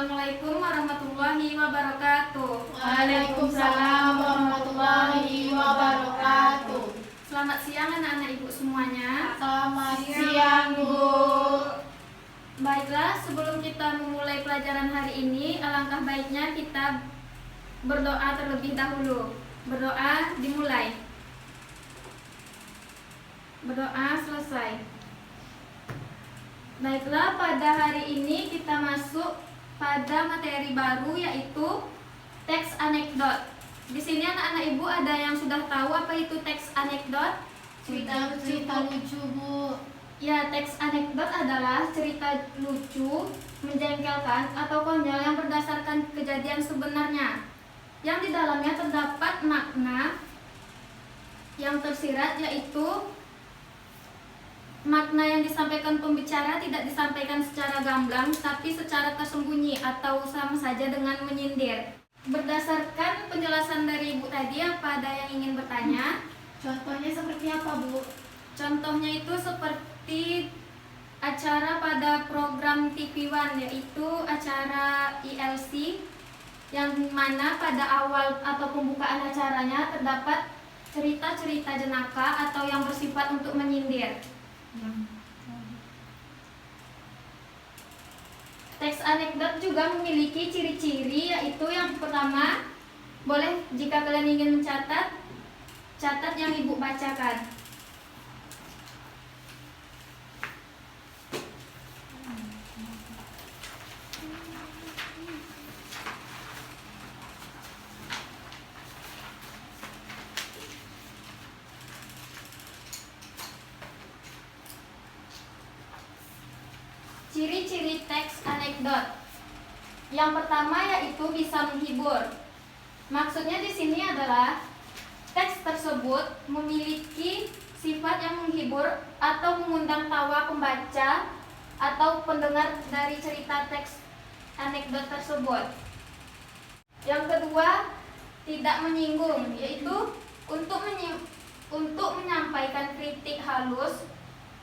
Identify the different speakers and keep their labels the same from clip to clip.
Speaker 1: Assalamualaikum warahmatullahi wabarakatuh.
Speaker 2: Waalaikumsalam warahmatullahi wabarakatuh.
Speaker 1: Selamat siang anak-anak ibu semuanya.
Speaker 2: Selamat siang, Bu.
Speaker 1: Baiklah, sebelum kita memulai pelajaran hari ini, alangkah baiknya kita berdoa terlebih dahulu. Berdoa dimulai. Berdoa selesai. Baiklah, pada hari ini kita masuk pada materi baru, yaitu teks anekdot. Di sini anak-anak ibu ada yang sudah tahu apa itu teks anekdot?
Speaker 2: Cerita lucu, Bu.
Speaker 1: Ya, teks anekdot adalah cerita lucu, menjengkelkan, atau konyol yang berdasarkan kejadian sebenarnya, yang di dalamnya terdapat makna yang tersirat, yaitu makna yang disampaikan pembicara tidak disampaikan secara gamblang, tapi secara tersembunyi atau sama saja dengan menyindir. Berdasarkan penjelasan dari Ibu tadi, apa ada yang ingin bertanya?
Speaker 2: Contohnya seperti apa, Bu?
Speaker 1: Contohnya itu seperti acara pada program TV One, yaitu acara ILC, yang mana pada awal atau pembukaan acaranya terdapat cerita-cerita jenaka atau yang bersifat untuk menyindir. Teks anekdot juga memiliki ciri-ciri, yaitu yang pertama, boleh jika kalian ingin mencatat, catat yang ibu bacakan. Ciri-ciri teks anekdot. Yang pertama yaitu bisa menghibur. Maksudnya di sini adalah teks tersebut memiliki sifat yang menghibur atau mengundang tawa pembaca atau pendengar dari cerita teks anekdot tersebut. Yang kedua, tidak menyinggung, yaitu untuk menyampaikan kritik halus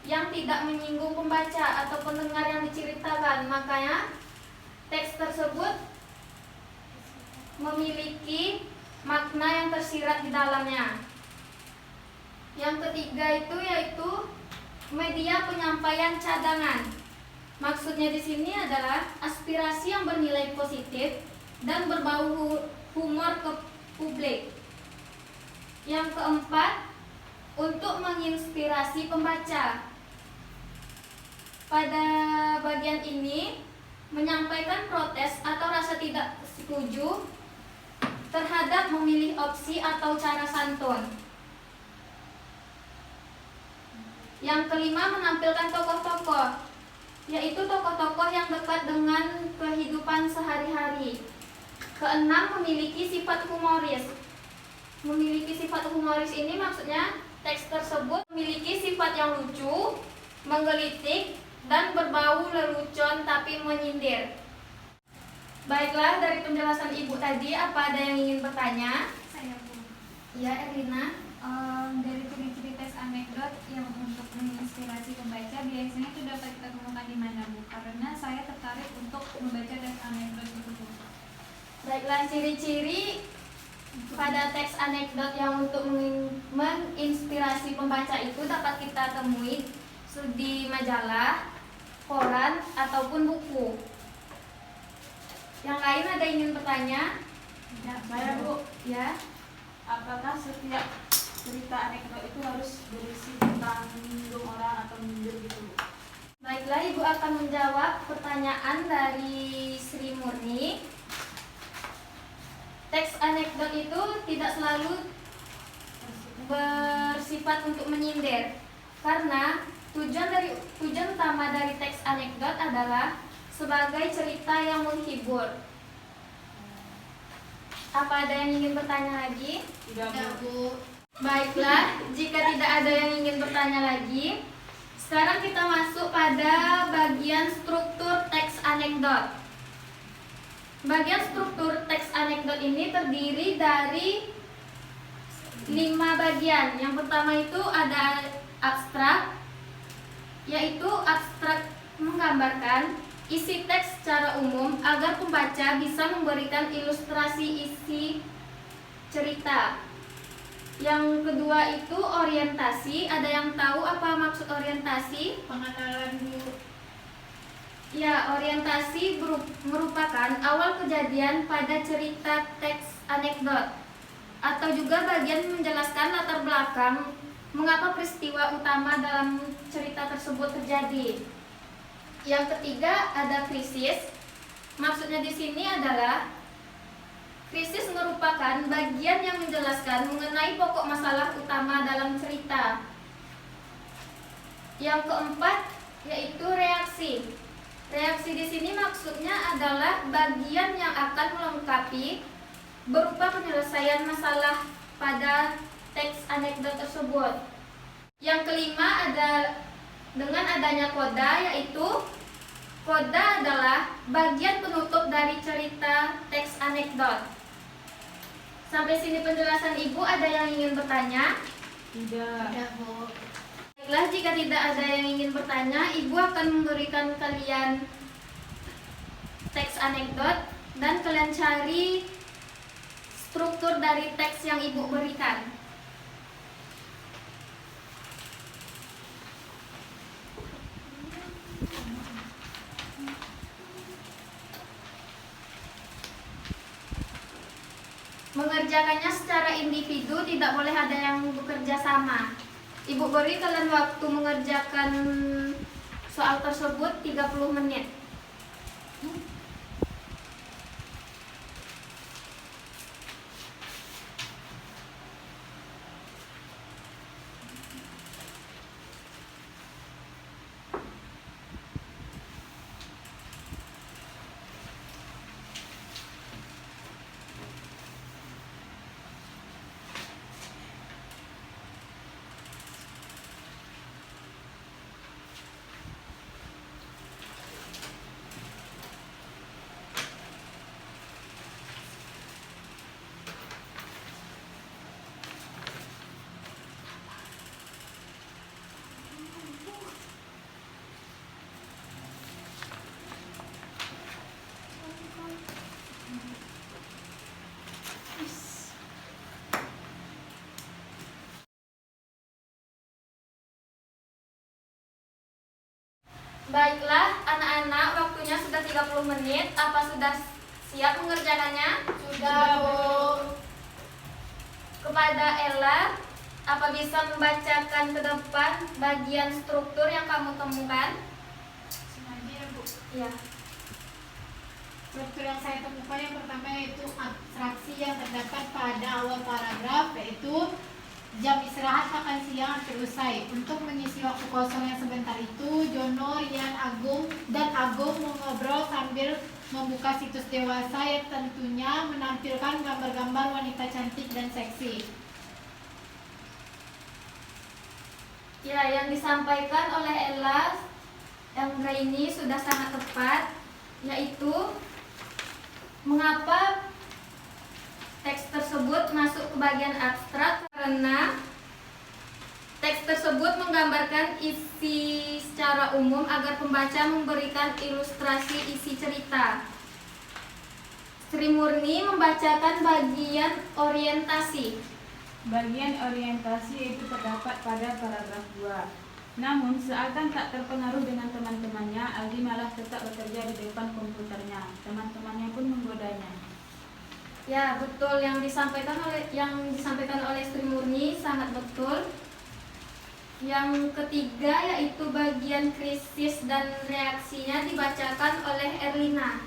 Speaker 1: yang tidak menyinggung pembaca atau pendengar yang diceritakan. Makanya teks tersebut memiliki makna yang tersirat di dalamnya. Yang ketiga itu yaitu media penyampaian cadangan. Maksudnya di sini adalah aspirasi yang bernilai positif dan berbau humor ke publik. Yang keempat, untuk menginspirasi pembaca. Pada bagian ini menyampaikan protes atau rasa tidak setuju terhadap memilih opsi atau cara santun. Yang kelima, menampilkan tokoh-tokoh, yaitu tokoh-tokoh yang dekat dengan kehidupan sehari-hari. Keenam, memiliki sifat humoris. Memiliki sifat humoris ini maksudnya teks tersebut memiliki sifat yang lucu, menggelitik, dan berbau lelucon tapi menyindir. Baiklah, dari penjelasan ibu tadi, apa ada yang ingin bertanya?
Speaker 3: Saya, Bu.
Speaker 1: Ya, Erlina.
Speaker 3: Dari ciri-ciri teks anekdot yang untuk menginspirasi pembaca biasanya itu dapat kita temukan di mana, Bu? Karena saya tertarik untuk membaca teks anekdot itu, Bu.
Speaker 1: Baiklah, ciri-ciri pada teks anekdot yang untuk menginspirasi pembaca itu dapat kita temui di majalah, koran, ataupun buku. Yang lain ada yang ingin bertanya?
Speaker 2: Ya, saya, Bu.
Speaker 1: Ya.
Speaker 2: Apakah setiap cerita anekdot itu harus berisi tentang menyinggung orang atau menyindir gitu, Bu?
Speaker 1: Baiklah, Ibu akan menjawab pertanyaan dari Sri Murni. Teks anekdot itu tidak selalu bersifat untuk menyindir, karena tujuan utama dari teks anekdot adalah sebagai cerita yang menghibur. Apa ada yang ingin bertanya lagi?
Speaker 2: Tidak, Bu.
Speaker 1: Baiklah, jika tidak ada yang ingin bertanya lagi, sekarang kita masuk pada bagian struktur teks anekdot. Bagian struktur teks anekdot ini terdiri dari 5 bagian. Yang pertama itu ada abstrak, yaitu abstrak menggambarkan isi teks secara umum agar pembaca bisa memberikan ilustrasi isi cerita. Yang kedua itu orientasi. Ada yang tahu apa maksud orientasi?
Speaker 3: Pengenalan dulu.
Speaker 1: Ya, orientasi merupakan awal kejadian pada cerita teks anekdot, atau juga bagian menjelaskan latar belakang mengapa peristiwa utama dalam cerita tersebut terjadi. Yang ketiga ada krisis. Maksudnya di sini adalah krisis merupakan bagian yang menjelaskan mengenai pokok masalah utama dalam cerita. Yang keempat yaitu reaksi. Reaksi di sini maksudnya adalah bagian yang akan melengkapi berupa penyelesaian masalah pada teks anekdot tersebut. Yang kelima ada dengan adanya koda, yaitu koda adalah bagian penutup dari cerita teks anekdot. Sampai sini penjelasan Ibu, ada yang ingin bertanya?
Speaker 2: Tidak.
Speaker 3: Udah, Bu.
Speaker 1: Baiklah, jika tidak ada yang ingin bertanya, Ibu akan memberikan kalian teks anekdot dan kalian cari struktur dari teks yang Ibu berikan. Mengerjakannya secara individu, tidak boleh ada yang bekerja sama. Ibu beri kalian waktu mengerjakan soal tersebut 30 menit. Baiklah anak-anak, waktunya sudah 30 menit. Apa sudah siap mengerjakannya?
Speaker 3: Sudah, Bu.
Speaker 1: Kepada Ella, apa bisa membacakan ke depan bagian struktur yang kamu temukan?
Speaker 3: Sengaja ya, Bu.
Speaker 1: Ya.
Speaker 4: Struktur yang saya temukan yang pertama yaitu abstraksi yang terdapat pada awal paragraf, yaitu jam istirahat makan siang hampir usai. Untuk mengisi waktu kosong yang sebentar itu, Jono, Rian, Agung mengobrol sambil membuka situs dewasa yang tentunya menampilkan gambar-gambar wanita cantik dan seksi.
Speaker 1: Ya, yang disampaikan oleh Ella yang ini sudah sangat tepat, yaitu mengapa teks tersebut masuk ke bagian abstrak, karena teks tersebut menggambarkan isi secara umum agar pembaca memberikan ilustrasi isi cerita. Sri Murni membacakan bagian orientasi.
Speaker 2: Bagian orientasi itu terdapat pada paragraf 2. Namun, seakan tak terpengaruh dengan teman-temannya, Aldi malah tetap bekerja di depan komputernya. Teman-temannya pun menggodanya.
Speaker 1: Ya, betul yang disampaikan oleh Sri Murni sangat betul. Yang ketiga yaitu bagian krisis dan reaksinya dibacakan oleh Erlina.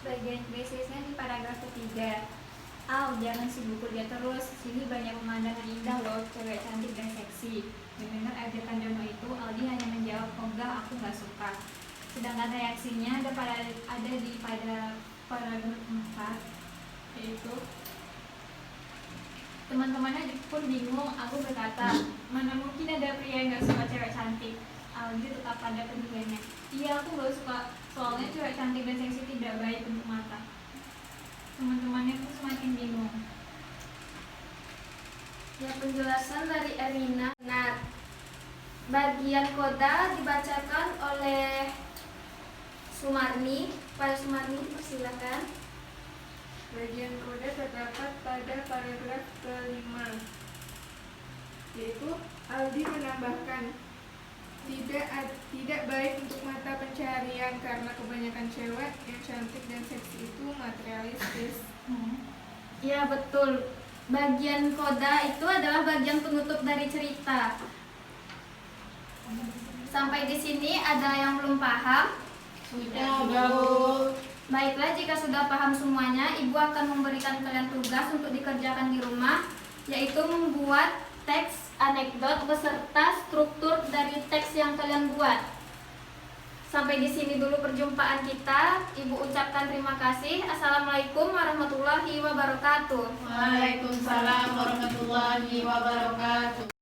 Speaker 3: Bagian krisisnya di paragraf ketiga. Al, jangan sibuk kuliah terus. Sini banyak pemandangan indah loh, cewek cantik dan seksi. Mendengar ajakan Jono itu, Aldi hanya menjawab, oh enggak, aku nggak suka. Sedangkan reaksinya ada di pada paragraf 4, yaitu teman-temannya pun bingung. Aku berkata, mana mungkin ada pria yang nggak suka cewek cantik. Aldi tetap pada pendiriannya. Iya, aku nggak suka, soalnya cewek cantik dan seksi tidak baik untuk mata. Teman-temannya pun semakin bingung.
Speaker 1: Ya, penjelasan dari Erlina benar. Bagian koda dibacakan oleh Sumarni. Pak Sumarni, persilakan.
Speaker 5: Bagian koda terdapat pada paragraf kelima, yaitu Aldi menambahkan tidak baik untuk mata pencaharian karena kebanyakan cewek yang cantik dan seksi itu materialistis.
Speaker 1: Ya betul. Bagian koda itu adalah bagian penutup dari cerita. Sampai di sini ada yang belum paham?
Speaker 4: Sudah, Bu.
Speaker 1: Baiklah, jika sudah paham semuanya, Ibu akan memberikan kalian tugas untuk dikerjakan di rumah, yaitu membuat teks anekdot beserta struktur dari teks yang kalian buat. Sampai di sini dulu perjumpaan kita. Ibu ucapkan terima kasih. Assalamualaikum warahmatullahi wabarakatuh.
Speaker 4: Waalaikumsalam warahmatullahi wabarakatuh.